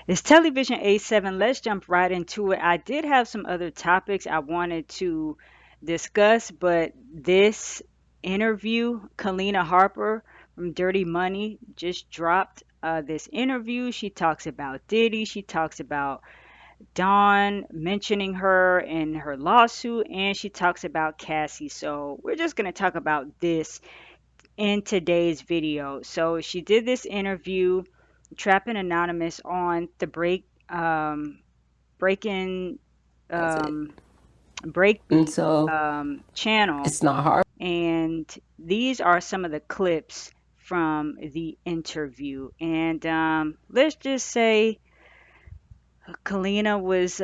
It's Television A7. Let's jump right into it. I did have some other topics I wanted to discuss, but this interview, Kaleena Harper from Dirty Money just dropped this interview. She talks about Diddy, she talks about Dawn mentioning her in her lawsuit, and she talks about Cassie. So we're just going to talk about this in today's video. So she did this interview, Trapping Anonymous, on the breaking That's it. um, breakbeat And so channel, it's not hard. and these are some of the clips from the interview. And let's just say Kalina was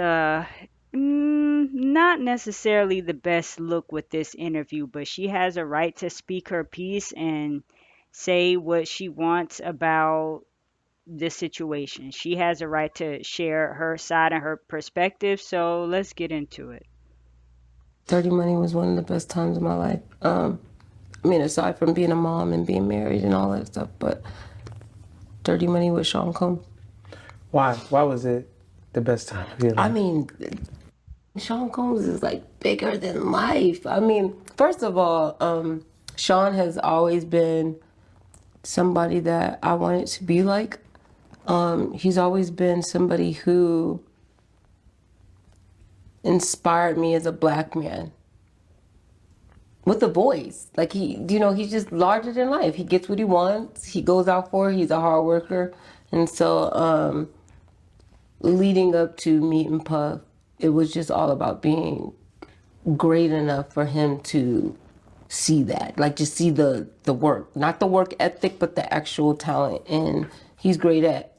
not necessarily the best look with this interview, but she has a right to speak her piece and say what she wants about this situation. She has a right to share her side and her perspective. So let's get into it. Dirty Money was one of the best times of my life. I mean, aside from being a mom and being married and all that stuff, but Dirty Money with Sean Combs. Why? Why was it the best time of your I life? mean, Sean Combs is like bigger than life. I mean, first of all, Sean has always been somebody that I wanted to be like. He's always been somebody who inspired me as a black man with a voice. Like he's just larger than life. He gets what he wants. He goes out for it. He's a hard worker. And so leading up to Meet and Puff, it was just all about being great enough for him to see that. Like just see the work. Not the work ethic, but the actual talent. And he's great at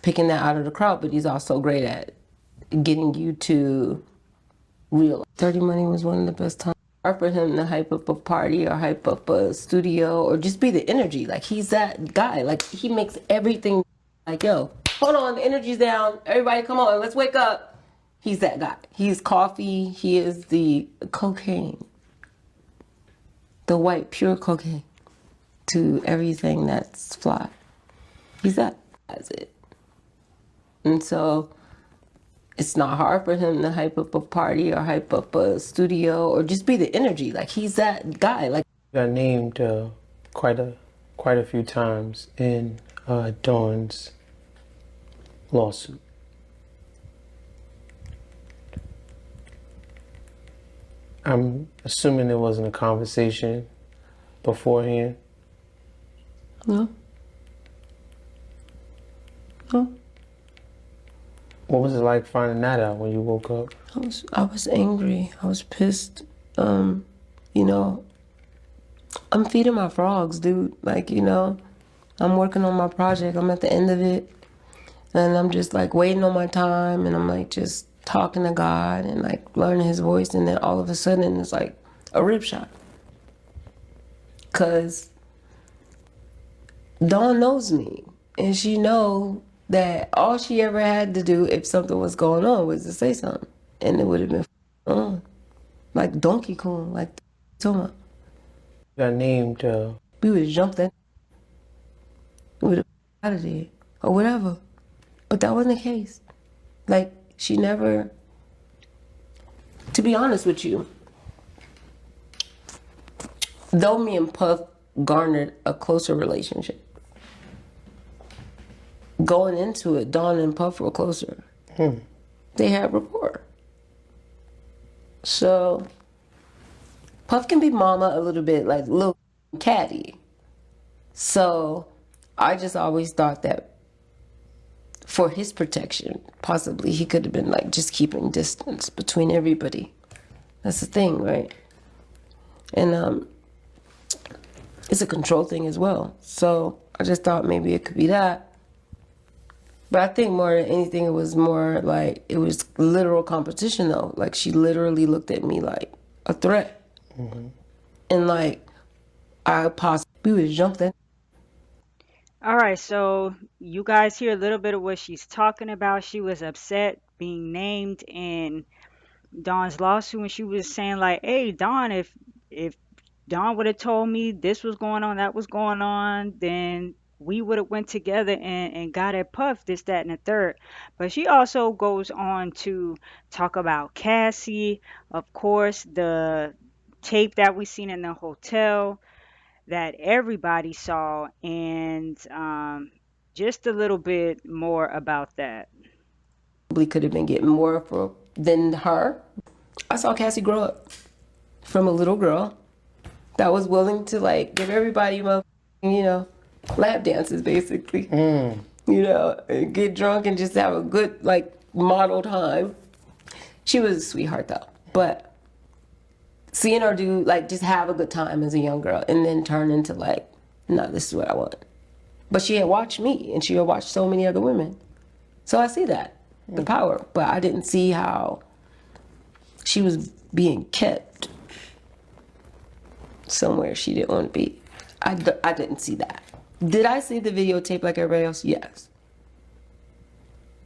picking that out of the crowd, but he's also great at getting you to realize. Dirty Money was one of the best times. Hard for him to hype up a party or hype up a studio or just be the energy. Like he's that guy. Like he makes everything like, yo, hold on, the energy's down. Everybody come on, let's wake up. He's that guy. He's coffee. He is the cocaine. The white pure cocaine to everything that's fly. He's that. That's it. And so it's not hard for him to hype up a party or hype up a studio or just be the energy. Like he's that guy. Like Got named quite a few times in Dawn's lawsuit. I'm assuming there wasn't a conversation beforehand. no, no. What was it like finding that out when you woke up? I was angry. I was pissed. You know, I'm feeding my frogs, dude. Like, I'm working on my project. I'm at the end of it. And I'm just like waiting on my time and I'm like just talking to God and like learning his voice and then all of a sudden it's like a rip shot. Cause Dawn knows me and she know that all she ever had to do if something was going on was to say something. And it would have been on. Like Donkey Kong, like talking about. Got named We would have jumped that, we would have out of there or whatever. But that wasn't the case. Like she never, to be honest with you, though me and Puff garnered a closer relationship, going into it, Dawn and Puff were closer. They had rapport. So Puff can be mama a little bit, like little catty. So I just always thought that for his protection, possibly he could have been like just keeping distance between everybody. That's the thing, right? And it's a control thing as well. So I just thought maybe it could be that. But I think more than anything, it was more like it was literal competition though. Like she literally looked at me like a threat. And like I possibly we would jump that. All right, so you guys hear a little bit of what she's talking about. She was upset being named in Dawn's lawsuit, and she was saying like, "Hey, Dawn, if Dawn would have told me this was going on, that was going on, then we would have went together and got it puffed, this, that, and the third. But she also goes on to talk about Cassie, of course, the tape that we seen in the hotel that everybody saw, and just a little bit more about that. Probably could have been getting more than her. I saw Cassie grow up from a little girl that was willing to like give everybody, lap dances basically. And get drunk and just have a good like model time. She was a sweetheart though, but seeing her do like just have a good time as a young girl and then turn into like, no, this is what I want. But she had watched me and she had watched so many other women. So I see that, the power. But I didn't see how she was being kept somewhere she didn't want to be. I didn't see that. Did I see the videotape like everybody else? Yes.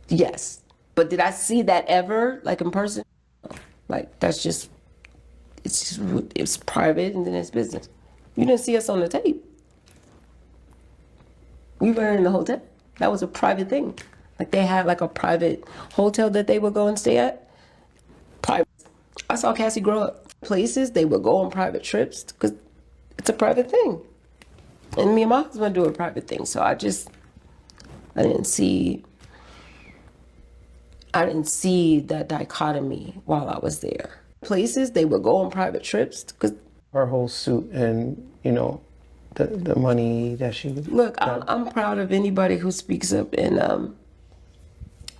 Yes. But did I see that ever, like in person? Like, it's private and then it's business. You didn't see us on the tape. We were in the hotel. That was a private thing. Like they had like a private hotel that they would go and stay at. Private. I saw Cassie grow up. Places they would go on private trips because it's a private thing. And me and my husband do a private thing. So I didn't see that dichotomy while I was there. Places they would go on private trips because Her whole suit and, the money that she look, I'm proud of anybody who speaks up and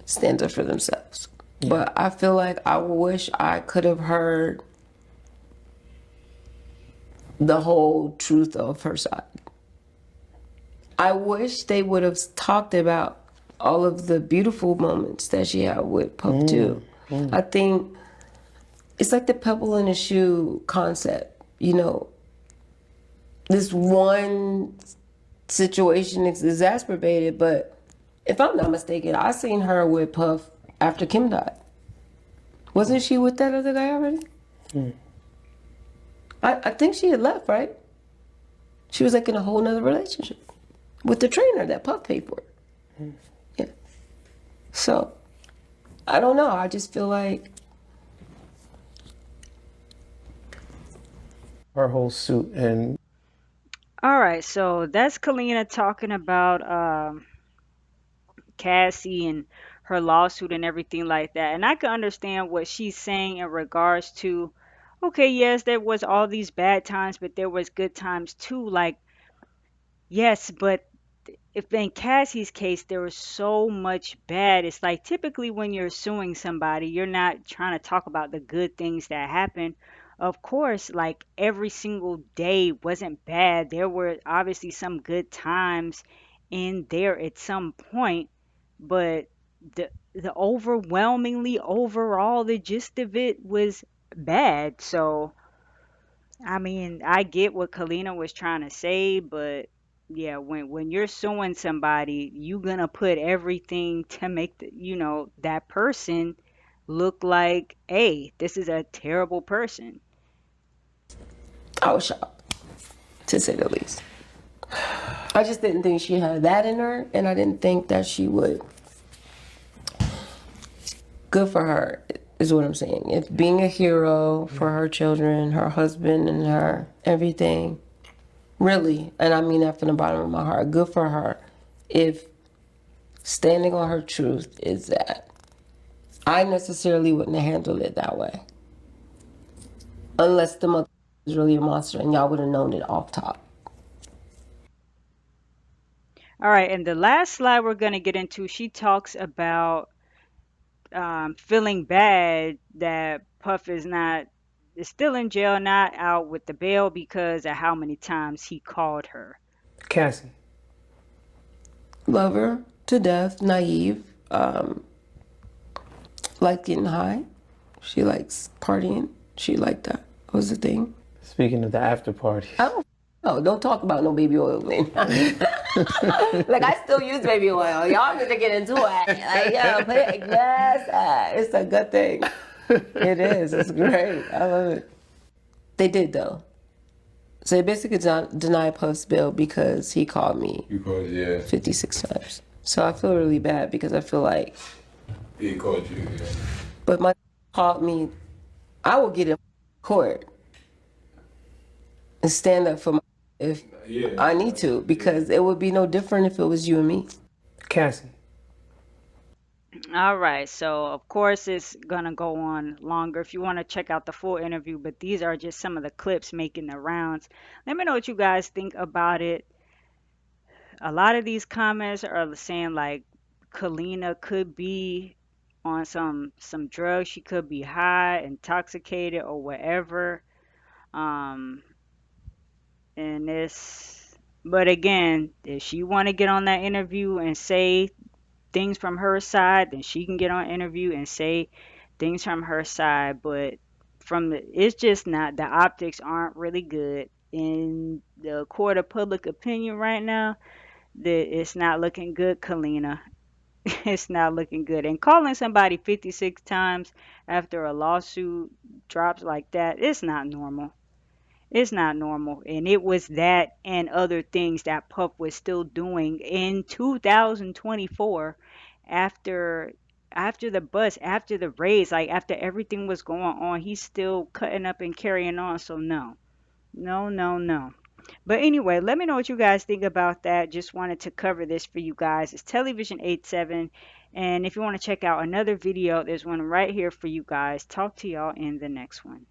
stands up for themselves. Yeah. But I feel like I wish I could have heard the whole truth of her side. I wish they would have talked about all of the beautiful moments that she had with Puff too. I think it's like the pebble in the shoe concept. This one situation is exacerbated, but if I'm not mistaken, I seen her with Puff after Kim died. Wasn't she with that other guy already? I think she had left, right? She was like in a whole nother relationship with the trainer that Puff paid for. Yeah. So, I don't know. I just feel like her whole suit and All right, so that's Kaleena talking about Cassie and her lawsuit and everything like that. And I can understand what she's saying in regards to, okay, yes, there was all these bad times, but there was good times too. Like, yes, but if in Cassie's case there was so much bad, it's like typically when you're suing somebody, you're not trying to talk about the good things that happened. Of course, like every single day wasn't bad. There were obviously some good times in there at some point, but the overwhelmingly overall the gist of it was bad. So I mean, I get what Kalina was trying to say, but yeah, when you're suing somebody, you gonna put everything to make that person look like, hey, this is a terrible person. I was shocked, to say the least. I just didn't think she had that in her, and I didn't think that she would. Good for her, is what I'm saying. If being a hero for her children, her husband, and her everything, really, and I mean that from the bottom of my heart, good for her. If standing on her truth is that, I necessarily wouldn't have handled it that way. Unless the mother was really a monster and y'all would have known it off top. All right, and the last slide we're gonna get into, she talks about feeling bad that Puff is still in jail, not out with the bail because of how many times he called her. Cassie. Love her to death, naive, liked getting high. She likes partying. She liked that. Was the thing. Speaking of the after party. Don't talk about no baby oil, man. Like, I still use baby oil. Y'all need to get into it. Like, put it, yes, it's a good thing. It is. It's great. I love it. They did, though. So they basically denied Puff's bail because he called me Because yeah, 56 times. So I feel really bad because I feel like, he called you. Yeah. but my called me, I will get in court and stand up for my if Yeah. I need to, because it would be no different if it was you and me. Cassie. All right, so of course it's gonna go on longer if you want to check out the full interview, but these are just some of the clips making the rounds. Let me know what you guys think about it. A lot of these comments are saying like Kalina could be on some drugs, she could be high, intoxicated, or whatever. Um, and this, but again, if she want to get on that interview and say things from her side, then she can get on interview and say things from her side. But from the, it's just not, the optics aren't really good in the court of public opinion right now. That it's not looking good, Kalina. It's not looking good. And calling somebody 56 times after a lawsuit drops like that, it's not normal. It's not normal. And it was that and other things that Puff was still doing in 2024 after the bus, after the raids, like after everything was going on, he's still cutting up and carrying on. So no. No, no, no. But anyway, let me know what you guys think about that. Just wanted to cover this for you guys. It's Television 87. And if you want to check out another video, there's one right here for you guys. Talk to y'all in the next one.